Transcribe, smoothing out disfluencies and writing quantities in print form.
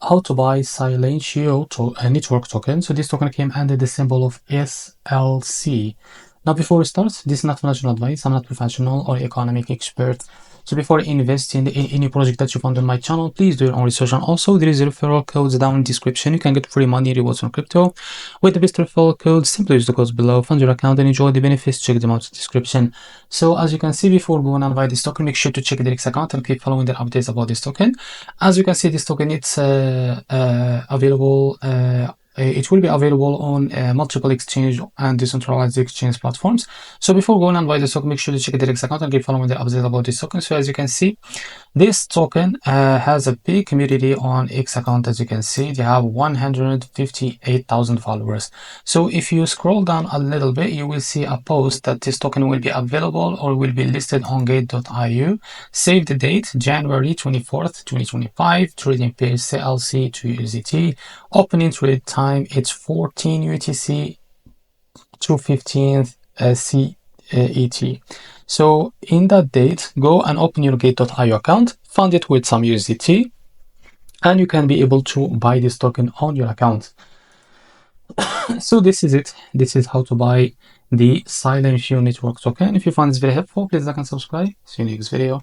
how to buy Silencio network token. So this token came under the symbol of SLC. Now before we start, this is not financial advice. I'm not professional or economic expert. So before investing in any project that you found on my channel, please do your own research. And also there is a referral codes down in the description. You can get free money rewards on crypto with the best referral code. Simply use the codes below, fund your account and enjoy the benefits. Check them out in the description. So as you can see, before going and buy this token, make sure to check the REFERRAL account and keep following the updates about this token. As you can see, this token it's available. It will be available on multiple exchange and decentralized exchange platforms. So before going and buy this token, make sure to check the REFERRAL account and keep following the updates about this token. So as you can see, this token has a big community on X account. As you can see, they have 158,000 followers. So if you scroll down a little bit, you will see a post that this token will be available or will be listed on gate.io. Save the date, January 24th, 2025. Trading pair CLC to USDT. Opening trade time, it's 14 UTC to 15th CET. So in that date, go and open your gate.io account, fund it with some USDT, and you can be able to buy this token on your account. So this is it. This is how to buy the Silencio network token. If you find this very helpful, please like and subscribe. See you in the next video.